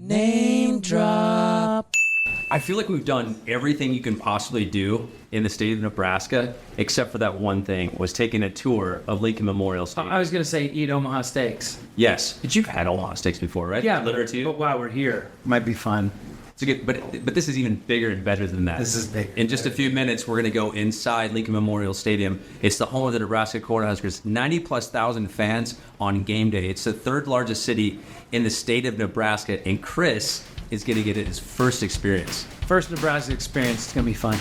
Name drop. I feel like we've done everything you can possibly do in the state of Nebraska, except for that one thing, was taking a tour of Lincoln Memorial Stadium. I was going to say eat Omaha steaks. Yes. But you've had Omaha steaks before, right? Yeah, Literally. but while we're here, might be fun. It's a good, but this is even bigger and better than that. This is big. In just a few minutes, we're going to go inside Lincoln Memorial Stadium. It's the home of the Nebraska Cornhuskers. 90+ thousand fans on game day. It's the third largest city in the state of Nebraska, and Chris is going to get his first experience. First Nebraska experience. It's going to be fun.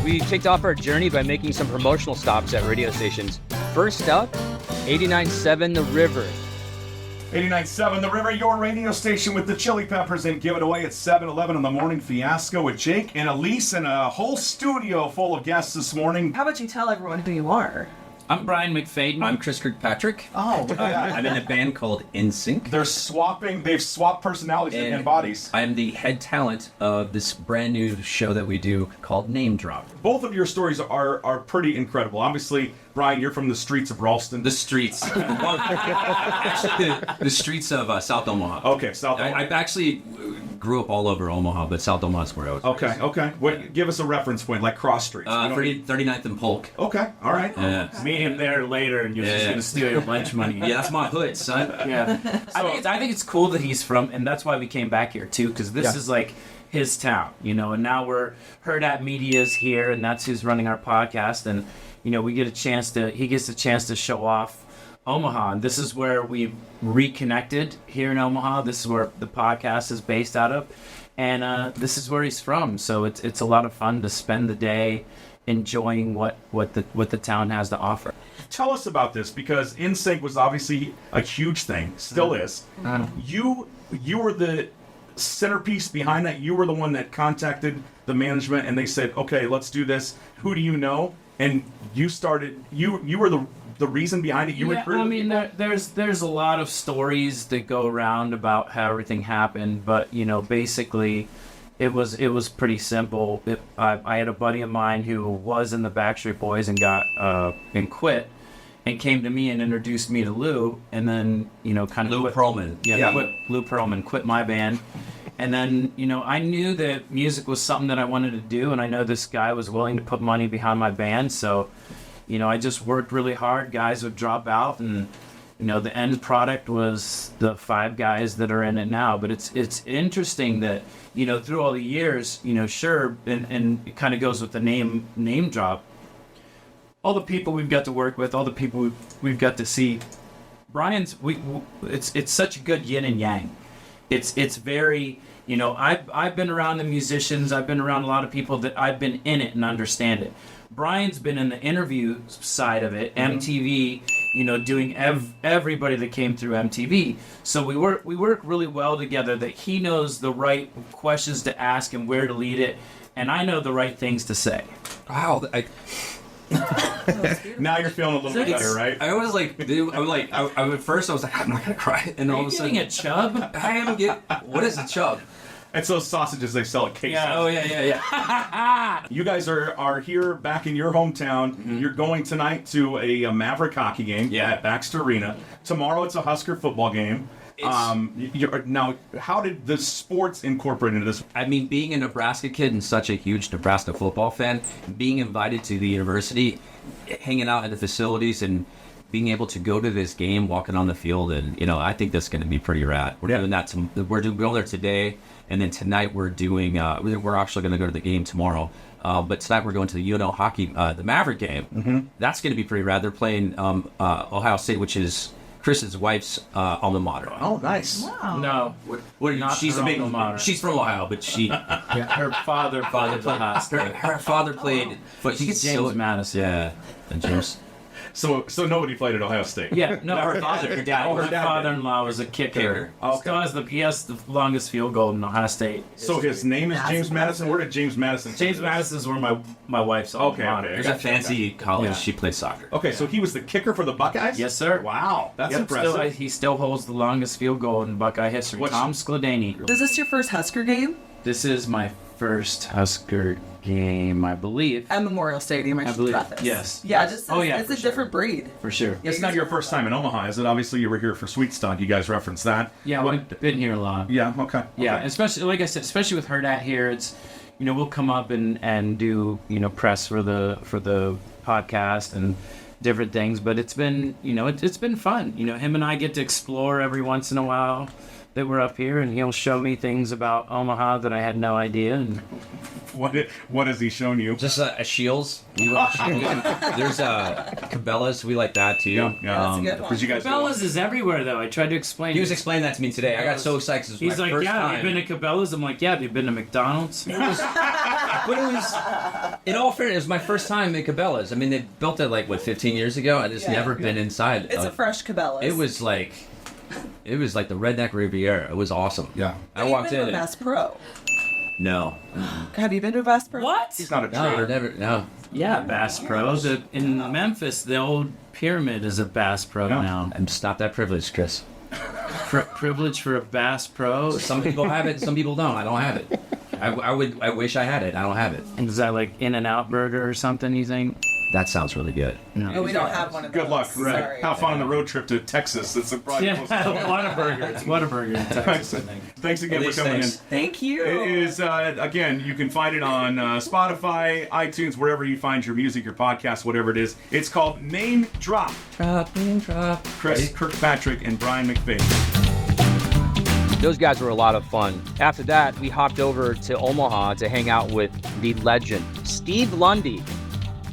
We kicked off our journey by making some promotional stops at radio stations. First up, 89.7 The River. 89.7 The River, your radio station with the Chili Peppers, and give it away at 7-11 in the morning fiasco with Jake and Elise and a whole studio full of guests this morning. How about you tell everyone who you are? I'm Brian McFayden. I'm Chris Kirkpatrick. Oh, I'm in a band called Nsync. they've swapped personalities and bodies. I'm the head talent of this brand new show that we do called Name Drop. Both of your stories are pretty incredible. Obviously, Brian, you're from the streets of Ralston. The streets. Actually, the streets of South Omaha. Okay, South Omaha. I actually grew up all over Omaha, but South Omaha is where I was raised. Okay. Give us a reference point, like cross streets. 39th and Polk. Okay, all right. Meet him there later, and you're just going to steal your lunch money. Yeah, that's my hood, son. Yeah. I think it's cool that he's from, and that's why we came back here too, because this is like his town, you know. And now Hurrdat Media's here, and that's who's running our podcast, and you know, he gets a chance to show off Omaha, and this is where we reconnected here in Omaha. This is where the podcast is based out of, and this is where he's from. So it's a lot of fun to spend the day enjoying what the town has to offer. Tell us about this, because Nsync was obviously a huge thing, still is. You were the centerpiece behind that. You were the one that contacted the management, and they said, "Okay, let's do this. Who do you know?" And you started. You were the reason behind it. You recruited. I mean, there's a lot of stories that go around about how everything happened, but you know, basically, it was pretty simple. I had a buddy of mine who was in the Backstreet Boys and got and quit, and came to me and introduced me to Lou, and then you know, kind of Lou Pearlman. Quit Lou Pearlman, quit my band. And then, you know, I knew that music was something that I wanted to do, and I know this guy was willing to put money behind my band, so, you know, I just worked really hard. Guys would drop out, and, you know, the end product was the 5 guys that are in it now. But it's interesting that, you know, through all the years, you know, sure, and it kind of goes with the name drop, all the people we've got to work with, all the people we've got to see, it's such a good yin and yang. It's very, you know, I've been around the musicians, I've been around a lot of people that I've been in it and understand it. Brian's been in the interview side of it, MTV, you know, doing everybody that came through MTV. So we work really well together, that he knows the right questions to ask and where to lead it, and I know the right things to say. Wow. Now you're feeling a little bit better, right? I was like, dude, at first I was like, I'm not gonna cry, and all of a sudden, a chub? What is a chub? It's those sausages they sell at Casey's. Yeah. Oh yeah. You guys are here back in your hometown. Mm-hmm. You're going tonight to a Maverick hockey game at Baxter Arena. Tomorrow it's a Husker football game. Now, how did the sports incorporate into this? I mean, being a Nebraska kid and such a huge Nebraska football fan, being invited to the university, hanging out at the facilities, and being able to go to this game, walking on the field, and you know, I think that's going to be pretty rad. We're doing that. We're going there today, and then tonight we're doing. We're actually going to go to the game tomorrow. But tonight we're going to the UNO hockey, the Maverick game. Mm-hmm. That's going to be pretty rad. They're playing Ohio State, which is Chris's wife's alma mater. Oh, nice. Wow. No, She's a big. She's from Ohio, but her father played her father played. But he gets James Madison. Yeah, and James. So nobody played at Ohio State. Yeah, no, her dad. Her father-in-law was a kicker. Okay. He has the longest field goal in Ohio State. So his name is James Madison. Where did James Madison? James Madison's where my wife's Okay. There's a fancy college. She plays soccer. Okay, so he was the kicker for the Buckeyes? Yes, sir. Wow, that's impressive. He still holds the longest field goal in Buckeye history. Tom Skladany. Is this your first Husker game? This is my first Husker game, I believe. At Memorial Stadium, I believe. preface. Yes. Yeah, just yeah, it's for a sure. different breed. For sure. It's not your first time in Omaha, is it? Obviously, you were here for Sweet Stock. You guys referenced that. Yeah, we've been here a lot. Yeah, okay. Yeah, Okay. especially like I said, especially with Hurrdat here, it's we'll come up and do press for the podcast and different things, but it's been it's been fun. Him and I get to explore every once in a while that we're up here, and he'll show me things about Omaha that I had no idea. And What has he shown you? Just a Shields. There's Cabela's. We like that too. Yeah. That's a good one. Because you guys Cabela's is everywhere, though. I tried to explain. He was explaining that to me today. I got so excited. 'Cause it was He's my like, first yeah, time. have you been to Cabela's? I'm like, yeah, have you been to McDonald's? But it was, in all fairness, it was my first time at Cabela's. I mean, they built it 15 years ago. I just never been inside. It's a fresh Cabela's. It was like the Redneck Riviera. It was awesome. Yeah. I walked in. Have you been to a Bass Pro? No. Have you been to a Bass Pro? What? He's not a No, trader. never. No. Yeah, Bass Pros. In Memphis, the old Pyramid is a Bass Pro now. I'm not that privileged, Chris. Privilege for a Bass Pro. Some people have it. Some people don't. I don't have it. I wish I had it. I don't have it. And is that like In-N-Out Burger or something, you think? That sounds really good. No, we don't have one of those. Good luck. Sorry. Have fun on the road trip to Texas. It's a probably close to- Whataburger. It's Whataburger in Texas, I think. Thanks again for Elise, coming thanks. in. Thank you. It is, again, you can find it on Spotify, iTunes, wherever you find your music, your podcast, whatever it is. It's called Name Drop. Name drop. Chris Kirkpatrick and Brian McFayden. Those guys were a lot of fun. After that, we hopped over to Omaha to hang out with the legend, Steve Lundy,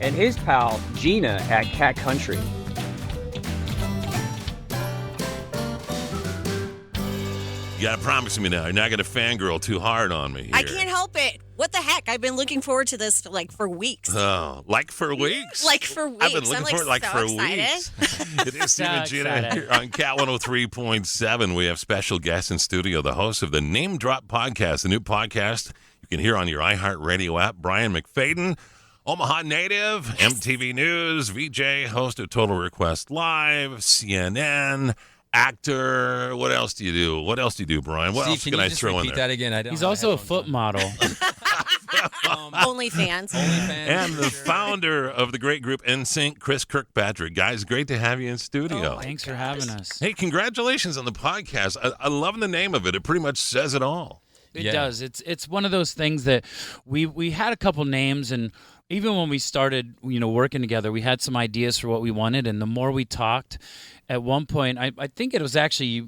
and his pal, Gina, at Cat Country. You gotta promise me now. You're not gonna fangirl too hard on me here. I can't help it. What the heck? I've been looking forward to this for weeks. Oh, like for weeks? Like for weeks. I've been looking I'm for it so for excited. weeks. It is Steve and Gina excited. here on Cat 103.7. We have special guests in studio, the host of the Name Drop podcast, the new podcast you can hear on your iHeartRadio app, Brian McFayden, Omaha native, MTV News, VJ, host of Total Request Live, CNN, actor. What else do you do? What else do you do, Brian? What else can I throw in there? that again? I don't He's have also a headphones foot on. model. OnlyFans. And the founder of the great group Nsync, Chris Kirkpatrick. Guys, great to have you in studio. Thanks for having us. Hey, congratulations on the podcast. I love the name of it. It pretty much says it all. It Yeah. does. It's one of those things that we had a couple names, and even when we started, working together, we had some ideas for what we wanted, and the more we talked, at one point, I think it was actually,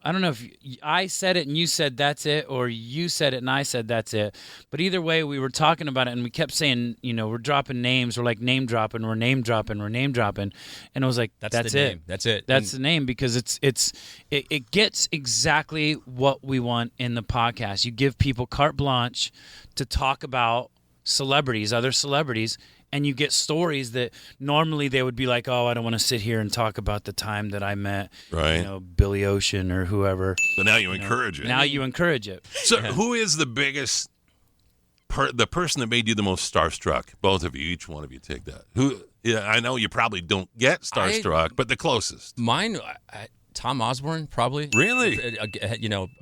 I don't know if I said it and you said that's it, or you said it and I said that's it. But either way, we were talking about it, and we kept saying, we're dropping names, we're like name dropping, we're name dropping, and I was like, that's the it. name. That's it. That's the name, because it gets exactly what we want in the podcast. You give people carte blanche to talk about celebrities, other celebrities, and you get stories that normally they would be like, oh, I don't want to sit here and talk about the time that I met, Right. Billy Ocean or whoever. But now you encourage it. Now you encourage it. So who is the biggest, the person that made you the most starstruck? Both of you, each one of you take that. Who? Yeah, I know you probably don't get starstruck, but the closest. Mine, Tom Osborne, probably. Really?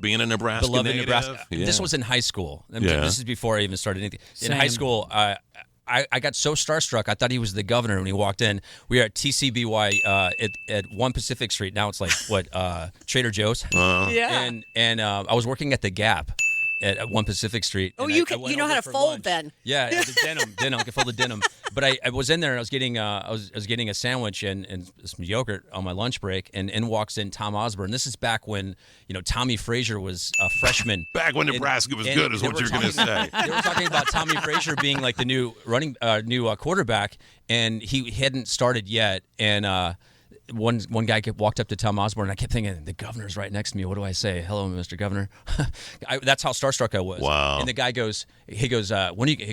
Being a Nebraska Beloved native? Nebraska. Yeah. This was in high school. I mean, Yeah. This is before I even started anything. In Same. high school, I got so starstruck. I thought he was the governor when he walked in. We were at TCBY at 1 Pacific Street. Now it's like Trader Joe's. Yeah. And I was working at the Gap at 1 Pacific Street. Oh, and you I went know how over to for fold lunch. then. Yeah, the denim. I could fold the denim. But I was in there and I was getting I was getting a sandwich and some yogurt on my lunch break, and in walks in Tom Osborne. This is back when Tommy Frazier was a freshman. Back when Nebraska was And good is they what were you're going to say. They were talking about Tommy Frazier being like the new quarterback, and he hadn't started yet. And one guy walked up to Tom Osborne, and I kept thinking, the governor's right next to me. What do I say? Hello, Mr. Governor. That's how starstruck I was. Wow. And the guy goes,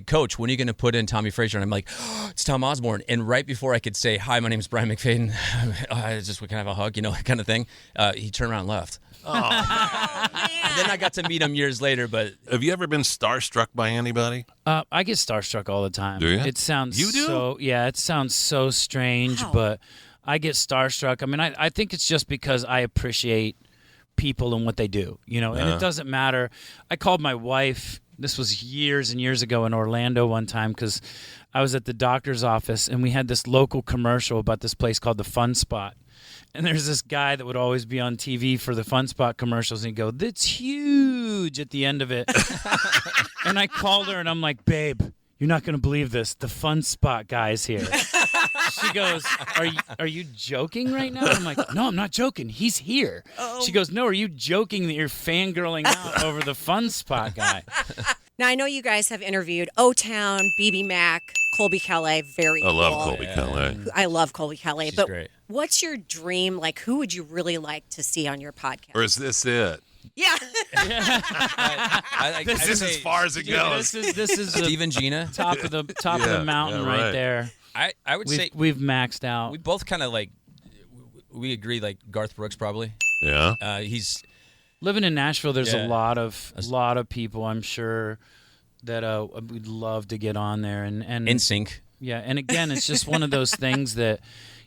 Coach, when are you going to put in Tommy Frazier? And I'm like, oh, it's Tom Osborne. And right before I could say, hi, my name is Brian McFayden, we can have a hug, kind of thing. He turned around and left. And then I got to meet him years later, but Have you ever been starstruck by anybody? I get starstruck all the time. Do you? It sounds You do? it sounds so strange, Wow. but I get starstruck. I mean, I think it's just because I appreciate people and what they do, and it doesn't matter. I called my wife This was years and years ago in Orlando one time because I was at the doctor's office and we had this local commercial about this place called the Fun Spot. And there's this guy that would always be on TV for the Fun Spot commercials, and he'd go, "That's huge" at the end of it. And I called her, and I'm like, "Babe, you're not going to believe this. The Fun Spot guy's here." She goes, are you joking right now? I'm like, "No, I'm not joking. He's here." Oh. She goes, "No, are you joking that you're fangirling out over the Fun Spot guy?" Now, I know you guys have interviewed O-Town, BB Mac, Colby Calais. Very cool. I love Colby Calais. I love Colby Calais. She's but great. what's your dream? Like, who would you really like to see on your podcast? Or is this it? Yeah. This is as far as it goes. This is Steve and Gina. top of the mountain right there. I would say we've maxed out. we both kind of we agree Garth Brooks probably. Yeah. He's living in Nashville. There's a lot of people, I'm sure, that we'd love to get on there and Nsync. Yeah, and again, it's just one of those things that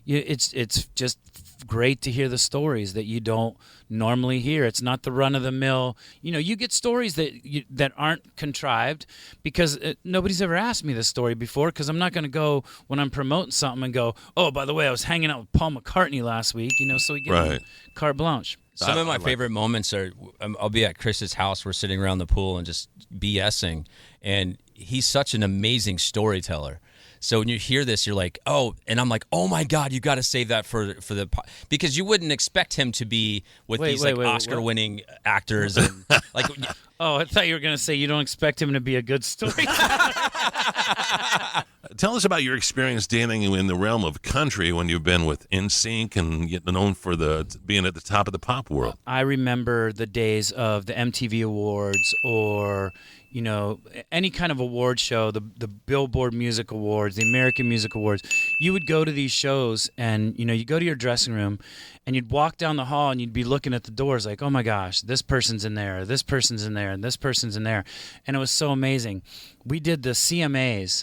it's just great to hear the stories that you don't normally hear. It's not the run of the mill. You get stories that aren't contrived because nobody's ever asked me this story before. Because I'm not going to go when I'm promoting something and go, "Oh, by the way, I was hanging out with Paul McCartney last week." So we get carte blanche. Some of my favorite moments are I'll be at Chris's house. We're sitting around the pool and just BSing, and he's such an amazing storyteller. So when you hear this, you're like, "Oh," and I'm like, "Oh my God, you got to save that for the," because you wouldn't expect him to be with these Oscar-winning actors and like. Oh, I thought you were going to say you don't expect him to be a good storyteller. Tell us about your experience dealing in the realm of country when you've been with Nsync and getting known for being at the top of the pop world. I remember the days of the MTV Awards or any kind of award show, the Billboard Music Awards, the American Music Awards. You would go to these shows and, you go to your dressing room and you'd walk down the hall and you'd be looking at the doors like, "Oh my gosh, this person's in there, this person's in there, and this person's in there." And it was so amazing. We did the CMAs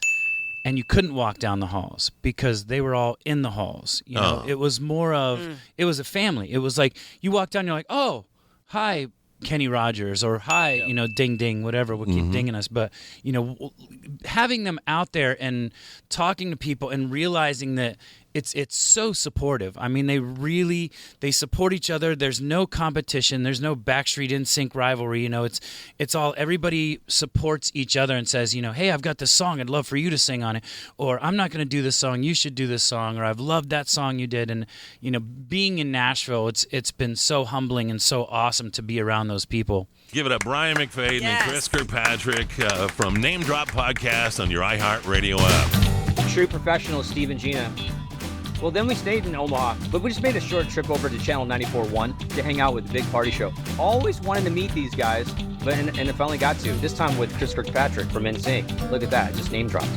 and you couldn't walk down the halls because they were all in the halls. It was more of, it was a family. It was like you walk down and you're like, "Oh, hi, Kenny Rogers," or "Hi, ding ding," whatever, we'll keep dinging us. But, having them out there and talking to people and realizing that it's so supportive. I mean, they support each other. There's no competition. There's no Backstreet Nsync rivalry. It's all, everybody supports each other and says, "Hey, I've got this song. I'd love for you to sing on it." Or, "I'm not going to do this song. You should do this song." Or, "I've loved that song you did." And, being in Nashville, it's been so humbling and so awesome to be around those people. Give it up, Brian McFayden and Chris Kirkpatrick from Name Drop Podcast on your iHeartRadio app. True professional, Steve and Gina. Well, then we stayed in Omaha, but we just made a short trip over to Channel 94.1 to hang out with the Big Party Show. Always wanted to meet these guys, and I finally got to. This time with Chris Kirkpatrick from Nsync. Look at that, just name dropped.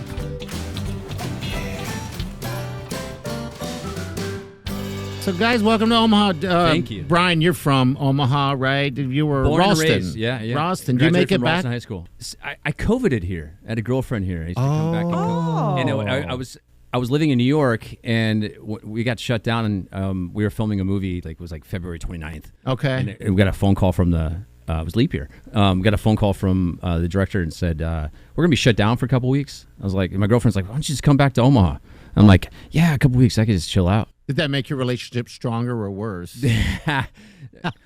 So, guys, welcome to Omaha. Thank you. Brian, you're from Omaha, right? You were Born Ralston. and raised, yeah. Ralston. Did you make it back? Ralston High School. I COVIDed here. I had a girlfriend here. I used to come back and COVID. And I was living in New York, and we got shut down, and we were filming a movie. It was February 29th. Okay. And we got a phone call from it was leap year. We got a phone call from the director and said, "We're gonna be shut down for a couple weeks." I was like, and my girlfriend's like, "Why don't you just come back to Omaha?" I'm like, "Yeah, a couple weeks. I could just chill out." Did that make your relationship stronger or worse?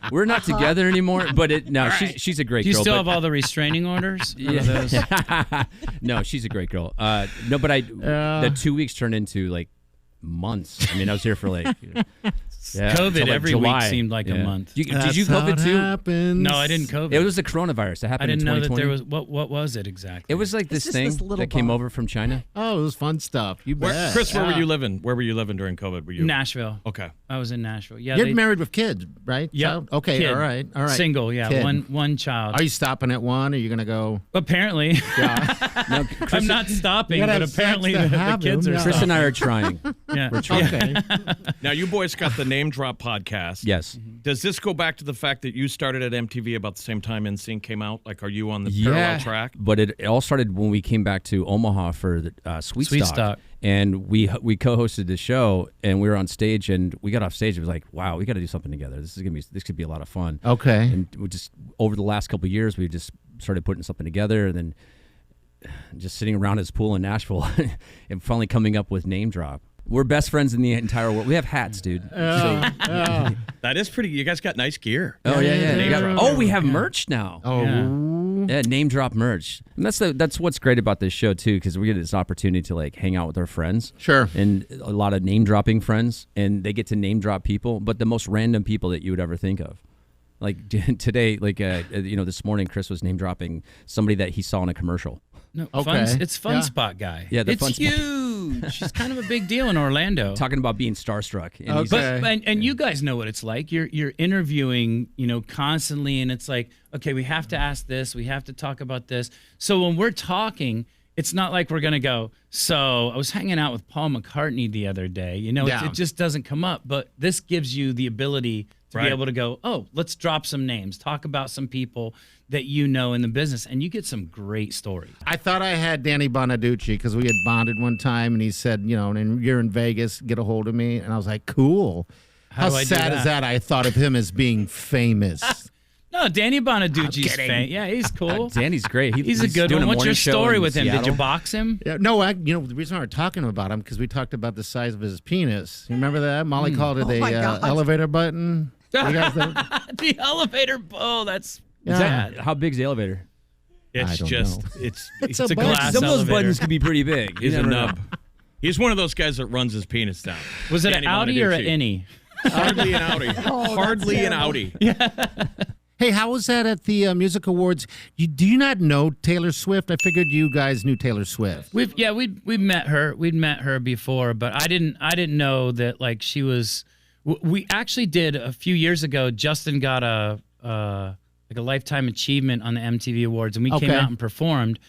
We're not together anymore, but she's a great girl. Do you still have all the restraining orders? Yeah. No, she's a great girl. The 2 weeks turned into months. I mean, I was here for COVID every July. week seemed like a month. Did you COVID too? Happens. No, I didn't COVID. It was the coronavirus that happened I didn't in know 2020. that there was. What was it exactly? It was this thing that came over from China. Oh, it was fun stuff. You bet. Chris, where were you living? Where were you living during COVID? Were you Nashville. Okay. I was in Nashville. Yeah. You're married with kids, right? Yeah. So, okay. Kid. All right. Single. Yeah. Kid. One child. Are you stopping at one? Or are you gonna go? Apparently. Yeah. No, I'm not stopping, You gotta but have apparently sex to the have kids him, are. yeah. Chris and I are trying. Yeah. Okay. Now, you boys got the Name Drop podcast. Yes. Does this go back to the fact that you started at MTV about the same time Nsync came out? Are you on the parallel track? But it all started when we came back to Omaha for the Sweet Sweet Stock. Stock. And we co-hosted the show, and we were on stage, and we got off stage. It was like, wow, we got to do something together. This could be a lot of fun. Okay. And we just over the last couple of years, we've just started putting something together, and then just sitting around his pool in Nashville and finally coming up with Name Drop. We're best friends in the entire world. We have hats, dude. That is pretty. You guys got nice gear. Oh yeah. Name drop. Oh, we have merch now. Oh, Yeah, Name Drop merch. And that's what's great about this show too, because we get this opportunity to like hang out with our friends. Sure. And a lot of name dropping friends, and they get to name drop people, but the most random people that you would ever think of. Like today, this morning, Chris was name dropping somebody that he saw in a commercial. No, Okay. It's Fun Yeah. Spot guy. Yeah, the it's Fun Spot. huge. It's kind of a big deal in Orlando. Talking about being starstruck. And he's- Okay. And you guys know what it's like. You're interviewing, constantly, and it's like, okay, we have to ask this, we have to talk about this. So when we're talking, it's not like we're gonna go, so I was hanging out with Paul McCartney the other day. Yeah. It just doesn't come up. But this gives you the ability to be Right. able to go, oh, let's drop some names, talk about some people that you know in the business, and you get some great stories. I thought I had Danny Bonaducci because we had bonded one time, and he said, and you're in Vegas, get a hold of me. And I was like, cool. How do I do sad is that? I thought of him as being famous. No, Danny Bonaducci's Yeah, he's cool. Danny's great. He's a good doing one. What's morning your show story in with him? Did you Seattle. box him? Yeah, no, the reason why we're talking about him because we talked about the size of his penis. You remember that? Molly called it my a God. elevator button. You guys know? The elevator. Oh, that's Yeah. sad. How big's the elevator? It's I don't just know. it's a a glass Some of those elevator. buttons could be pretty big. He's You a never know. nub. He's one of those guys that runs his penis down. Was it Danny an Audi or an Bonaducci. innie? Hardly an Audi. Hardly an Audi. Hey, how was that at the music awards? Do you not know Taylor Swift? I figured you guys knew Taylor Swift. We've met her. We'd met her before, but I didn't know that like she was. We actually did a few years ago. Justin got a lifetime achievement on the MTV Awards, and we came Okay. out and performed.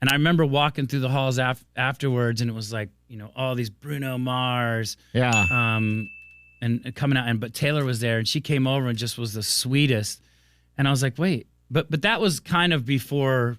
And I remember walking through the halls afterwards, and it was like all these Bruno Mars, Yeah. and coming out, but Taylor was there, and she came over and just was the sweetest. And I was like, wait, but that was kind of before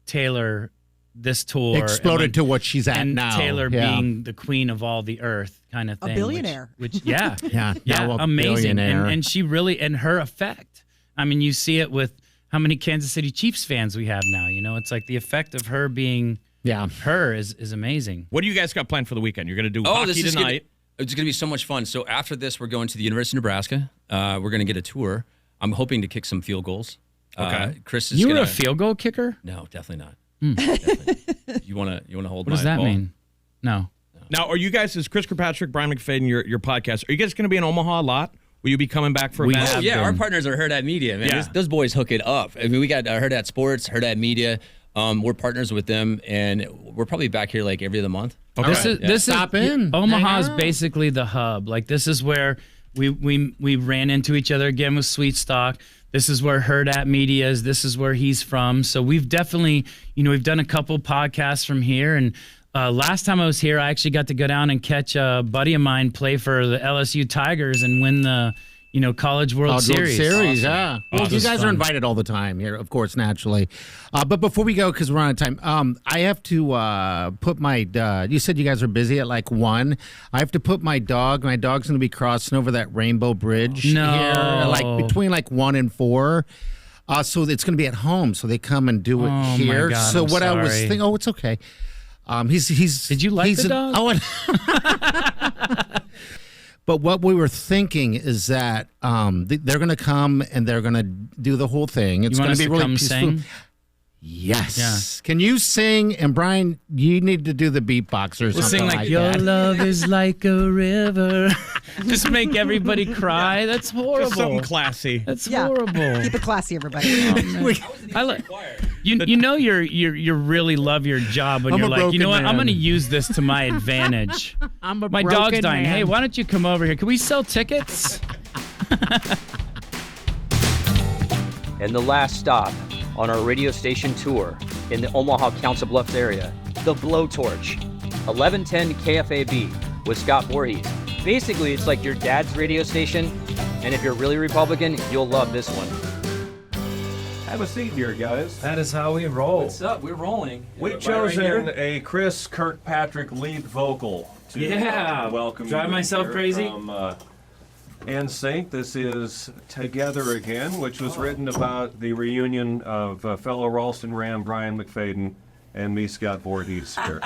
Taylor, this tour Exploded to what she's at and now. Taylor Yeah. being the queen of all the earth kind of thing. billionaire. Which yeah. Yeah, Yeah, now a amazing. billionaire. And she really, and her effect. I mean, you see it with how many Kansas City Chiefs fans we have now. It's like the effect of her being her is amazing. What do you guys got planned for the weekend? You're going to do Oh, hockey this is tonight. It's going to be so much fun. So after this, we're going to the University of Nebraska. We're going to get a tour. I'm hoping to kick some field goals. Okay. Chris is You were gonna, a field goal kicker? No, definitely not. Definitely. You want to hold What does my that ball? mean? No. Now, are you guys, is Chris Kirkpatrick, Brian McFayden, your podcast, are you guys going to be in Omaha a lot? Will you be coming back for We events? have Yeah, our been. partners are Hurrdat Media, man. Yeah. Those boys hook it up. I mean, we got Hurrdat Sports, Hurrdat Media. We're partners with them, and we're probably back here like every other month. Okay. This Stop is in. Omaha is Hang out. basically the hub. Like this is where we ran into each other again with Sweet Stock. This is where Hurrdat Media is. This is where he's from. So we've definitely, we've done a couple podcasts from here. And last time I was here, I actually got to go down and catch a buddy of mine play for the LSU Tigers and win the College World Series. Yeah. Well, Awesome. you guys are Fun. invited all the time here, of course, naturally. But before we go, because we're on time, I have to put my. You said you guys are busy at like 1. I have to put my dog. My dog's going to be crossing over that Rainbow Bridge No. here, like between like 1 and 4. So it's going to be at home. So they come and do it Oh, my here. God, so I'm what I was sorry. thinking, it's okay. He's. Did you like he's the dog? But what we were thinking is that they're going to come and they're going to do the whole thing. It's You want going us to be to really come peaceful. sing? Yes. Can you sing? And Brian, you need to do the beatbox or We'll something sing like your that. love is like a river. Just make everybody cry. That's horrible. Just something classy. That's Yeah. horrible. Keep it classy, everybody. I like you know you really love your job when I'm you're a like, you know what, broken I'm man. going to use this to my advantage. I'm a My dog's broken dying. man. Hey, why don't you come over here? Can we sell tickets? And the last stop on our radio station tour in the Omaha Council Bluffs area, the Blowtorch, 1110 KFAB with Scott Voorhees. Basically, it's like your dad's radio station, and if you're really Republican, you'll love this one. Have a seat here, guys. That is how we roll. What's up? We're rolling. We've chosen a Chris Kirkpatrick lead vocal to Yeah. welcome Drive you myself here crazy? Nsync. This is Together Again, which was written about the reunion of fellow Ralston Ram Brian McFayden and me, Scott Voorhees here.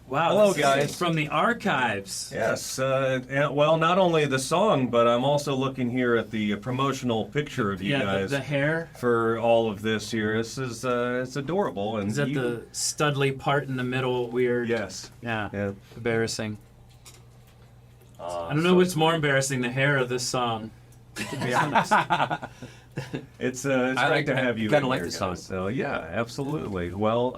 Wow. Hello, this is guys. From the archives. Yes. Well, not only the song, but I'm also looking here at the promotional picture of you guys. The hair. For all of this here. This is it's adorable. And Is that the Studley part in the middle weird? Yes. Yeah. Embarrassing. I don't know what's more embarrassing, the hair or this song. To be honest. It's great to have you. Kind of in like here, the song. guys. So yeah, absolutely. Well,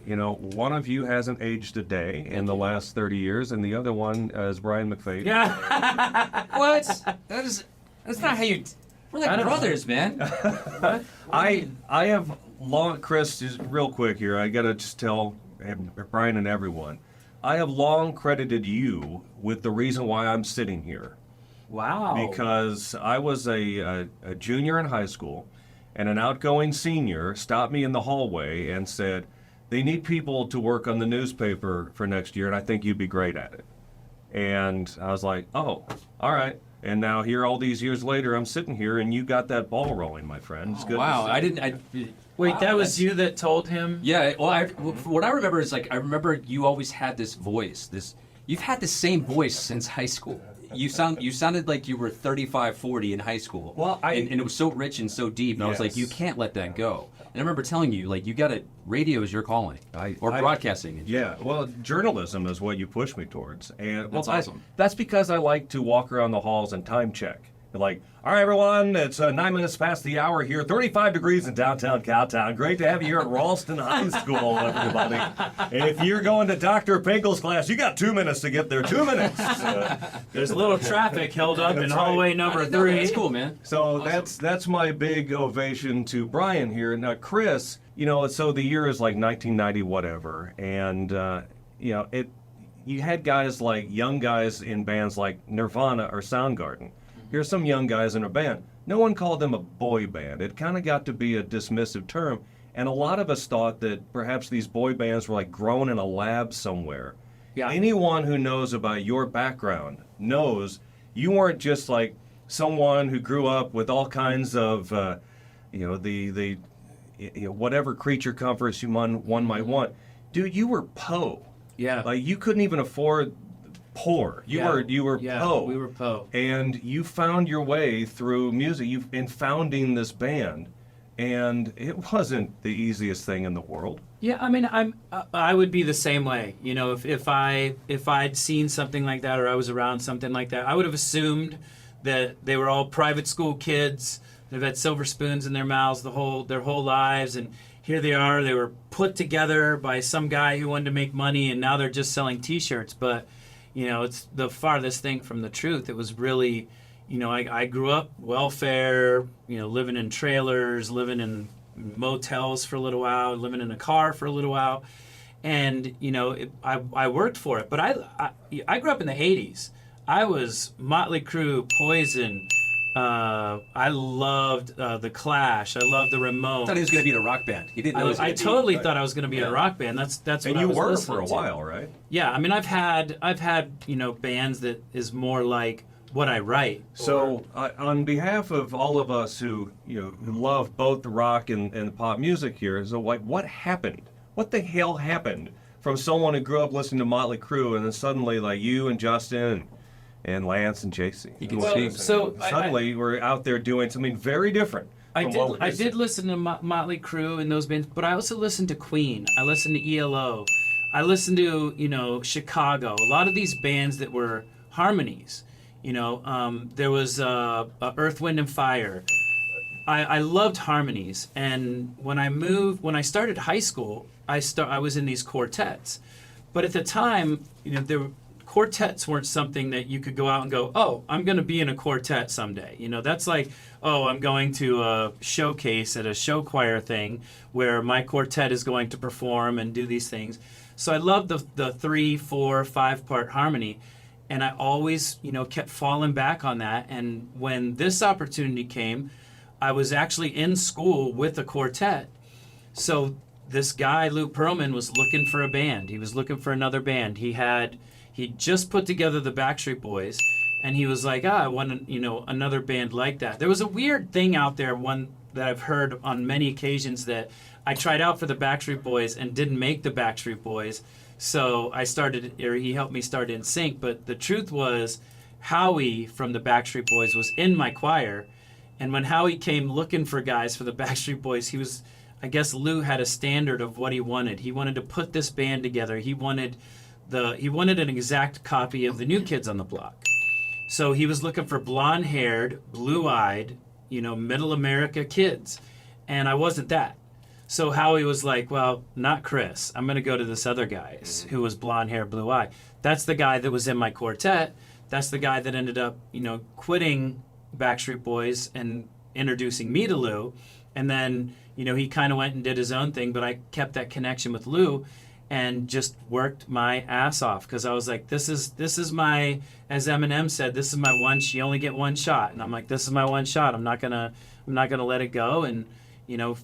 one of you hasn't aged a day in the last 30 years, and the other one is Brian McFayden. Yeah. What? That's not how you. We're like brothers, man. I have long, Chris, just real quick here. I gotta just tell Brian and everyone, I have long credited you with the reason why I'm sitting here. Wow. Because I was a junior in high school, and an outgoing senior stopped me in the hallway and said, they need people to work on the newspaper for next year, and I think you'd be great at it. And I was like, oh, all right. And now here, all these years later, I'm sitting here, and you got that ball rolling, my friend. It's good. Wow, to see. I didn't. Wait, that was you that told him? Yeah. Well, what I remember is I remember you always had this voice. You've had the same voice since high school. You sounded like you were 35, 40 in high school. Well, and it was so rich and so deep. And I was like, you can't let that go. And I remember telling you, like, you got to, radio is your calling, or broadcasting. Yeah, well, journalism is what you push me towards. And That's awesome. That's because I like to walk around the halls and time check. Like, all right, everyone, it's 9 minutes past the hour here, 35 degrees in downtown Cowtown. Great to have you here at Ralston High School, everybody. If you're going to Dr. Pinkel's class, you got 2 minutes to get there. 2 minutes. There's a little traffic held up in That's hallway number 3. That's cool, man. So that's my big ovation to Brian here. Now, Chris, so the year is like 1990, whatever, and you had guys like young guys in bands like Nirvana or Soundgarden. Here's some young guys in a band. No one called them a boy band. It kind of got to be a dismissive term, and a lot of us thought that perhaps these boy bands were like grown in a lab somewhere. Yeah. Anyone who knows about your background knows you weren't just like someone who grew up with all kinds of, whatever creature comforts one might want. Dude, you were Poe. Yeah. Like you couldn't even afford poor. You were Poe. We were Poe. And you found your way through music. In founding this band, and it wasn't the easiest thing in the world. Yeah, I mean, I would be the same way. If I'd seen something like that or I was around something like that, I would have assumed that they were all private school kids. They've had silver spoons in their mouths their whole lives, and here they are. They were put together by some guy who wanted to make money, and now they're just selling T-shirts. But it's the farthest thing from the truth. It was really, I grew up welfare, living in trailers, living in motels for a little while, living in a car for a little while. And, I worked for it. But I grew up in the 80s. I was Motley Crue, Poison. I loved the Clash. I loved the Ramones. I thought he was going to be in a rock band. He didn't know. I totally thought I was going to be in a rock band. That's and what you I was were listening for a to. while, right? Yeah, I mean, I've had bands that is more like what I write. So, on behalf of all of us who who love both the rock and the pop music here, so like, what happened? What the hell happened from someone who grew up listening to Motley Crue, and then suddenly like you and Justin and Lance and JC, you can see. So suddenly we're out there doing something very different. I did listen to Motley Crue and those bands, but I also listened to Queen. I listened to ELO. I listened to Chicago. A lot of these bands that were harmonies. There was Earth, Wind, and Fire. I loved harmonies, and when I started high school, I was in these quartets. But at the time, quartets weren't something that you could go out and go, oh, I'm going to be in a quartet someday. That's like, oh, I'm going to a showcase at a show choir thing where my quartet is going to perform and do these things. So I loved the 3, 4, 5-part harmony. And I always, kept falling back on that. And when this opportunity came, I was actually in school with a quartet. So this guy, Lou Pearlman, was looking for a band. He was looking for another band. He just put together the Backstreet Boys. And he was like, I want another band like that. There was a weird thing out there, one that I've heard on many occasions, that I tried out for the Backstreet Boys and didn't make the Backstreet Boys. So he helped me start Nsync. But the truth was, Howie from the Backstreet Boys was in my choir. And when Howie came looking for guys for the Backstreet Boys, I guess Lou had a standard of what he wanted. He wanted to put this band together. He wanted an exact copy of the New Kids on the Block. So he was looking for blonde-haired, blue-eyed, middle America kids. And I wasn't that. So Howie was like, well, not Chris. I'm going to go to this other guy who was blonde-haired, blue-eyed. That's the guy that was in my quartet. That's the guy that ended up, quitting Backstreet Boys and introducing me to Lou. And then, he kind of went and did his own thing, but I kept that connection with Lou and just worked my ass off, because I was like, this is my, as Eminem said, this is my one. You only get one shot, and I'm like, this is my one shot. I'm not gonna let it go, and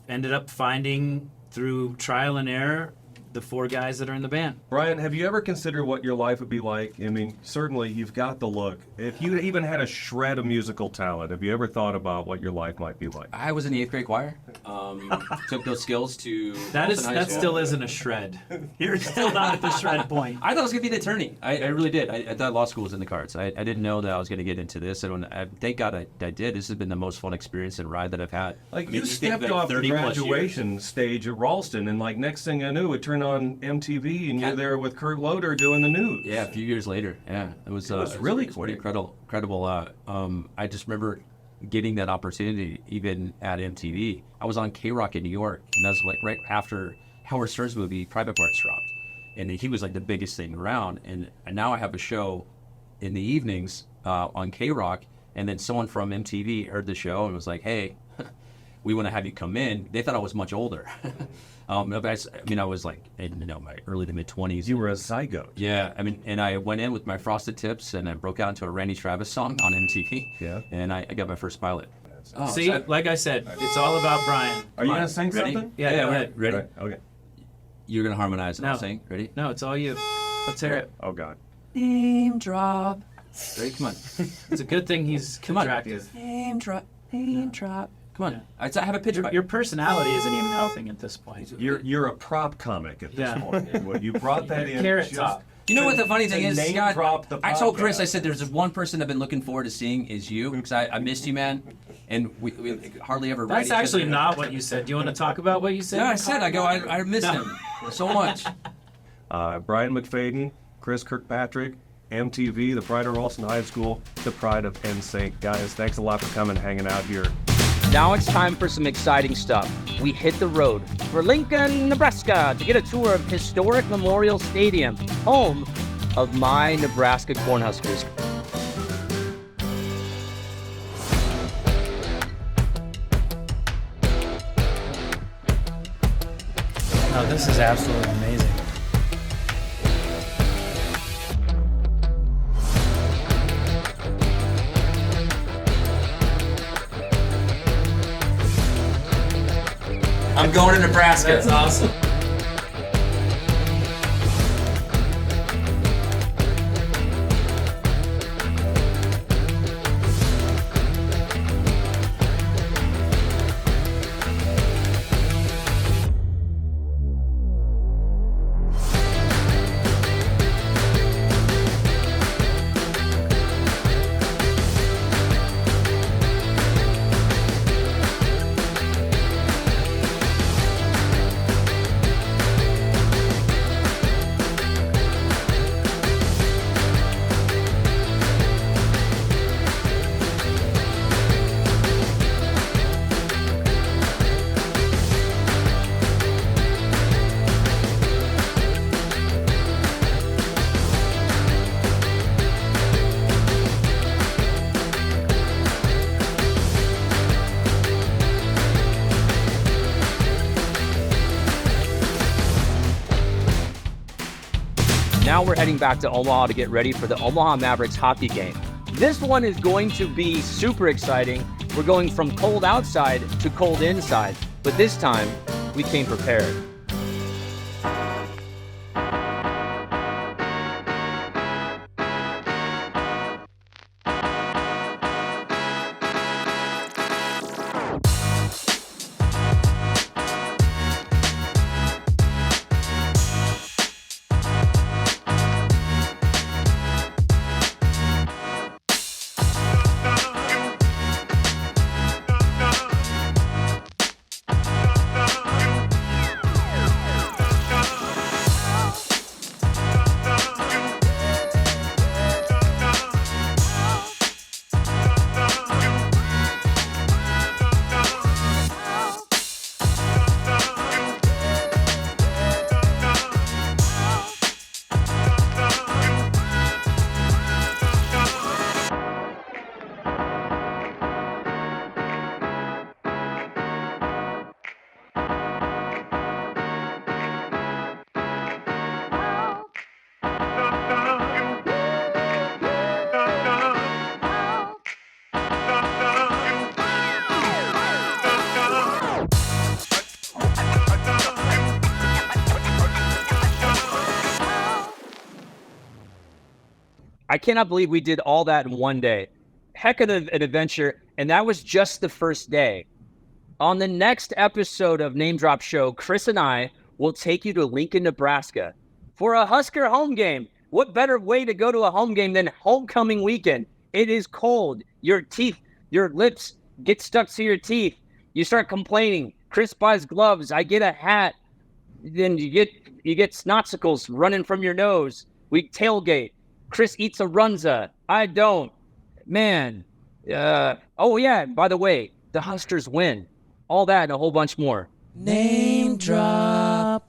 ended up finding through trial and error the 4 guys that are in the band. Brian, have you ever considered what your life would be like? I mean, certainly you've got the look. If you even had a shred of musical talent, have you ever thought about what your life might be like? I was in the 8th grade choir. Took those skills to that still isn't a shred. You're still not at the shred point. I thought I was going to be an attorney. I really did. I thought law school was in the cards. I didn't know that I was going to get into this, and thank God I did. This has been the most fun experience and ride that I've had. Like, you stepped off the graduation stage at Ralston, and like next thing I knew, it turned on MTV, and you're there with Kurt Loder doing the news. Yeah, a few years later. Yeah, it was really pretty incredible. I just remember getting that opportunity even at MTV. I was on K-Rock in New York, and that was like right after Howard Stern's movie Private Parts dropped, and he was like the biggest thing around. And now I have a show in the evenings on K-Rock, and then someone from MTV heard the show and was like, hey, we want to have you come in. They thought I was much older. I was like in my early to mid 20s. You were a zygote. Yeah, and I went in with my frosted tips, and I broke out into a Randy Travis song on MTV. Yeah, and I got my first pilot. See, like I said, it's all about Brian. Are you gonna sing something? Yeah, go ahead. Ready? Right. Okay. You're gonna harmonize. No. I'll sing. Ready? No, it's all you. Let's hear it. Oh God. Name drop. Ready? Come on. It's a good thing he's contracted. Name drop. Name drop. Come on. I have a pitch. Your personality isn't even helping at this point. You're a prop comic at this point. Well, you brought that in. Carrot just Top. You know what the funny thing is, name Scott? drop the I told Chris, podcast. I said, there's one person I've been looking forward to seeing is you, because I missed you, man. And we hardly ever write That's each other. actually not what you said. Do you want to talk about what you said? No, I said, I missed him so much. Brian McFayden, Chris Kirkpatrick, MTV, the pride of Ralston High School, the pride of Nsync. Guys, thanks a lot for coming, hanging out here. Now it's time for some exciting stuff. We hit the road for Lincoln, Nebraska to get a tour of historic Memorial Stadium, home of my Nebraska Cornhuskers. Oh, this is absolutely amazing. I'm going to Nebraska. That's awesome. Now we're heading back to Omaha to get ready for the Omaha Mavericks hockey game. This one is going to be super exciting. We're going from cold outside to cold inside, but this time we came prepared. I cannot believe we did all that in one day. Heck of an adventure, and that was just the first day. On the next episode of Name Drop Show, Chris and I will take you to Lincoln, Nebraska for a Husker home game. What better way to go to a home game than homecoming weekend? It is cold. Your teeth, your lips get stuck to your teeth. You start complaining. Chris buys gloves. I get a hat. Then you get snotsicles running from your nose. We tailgate. Chris eats a Runza. I don't. Man. Oh, yeah, by the way, the Huskers win. All that and a whole bunch more. Name drop.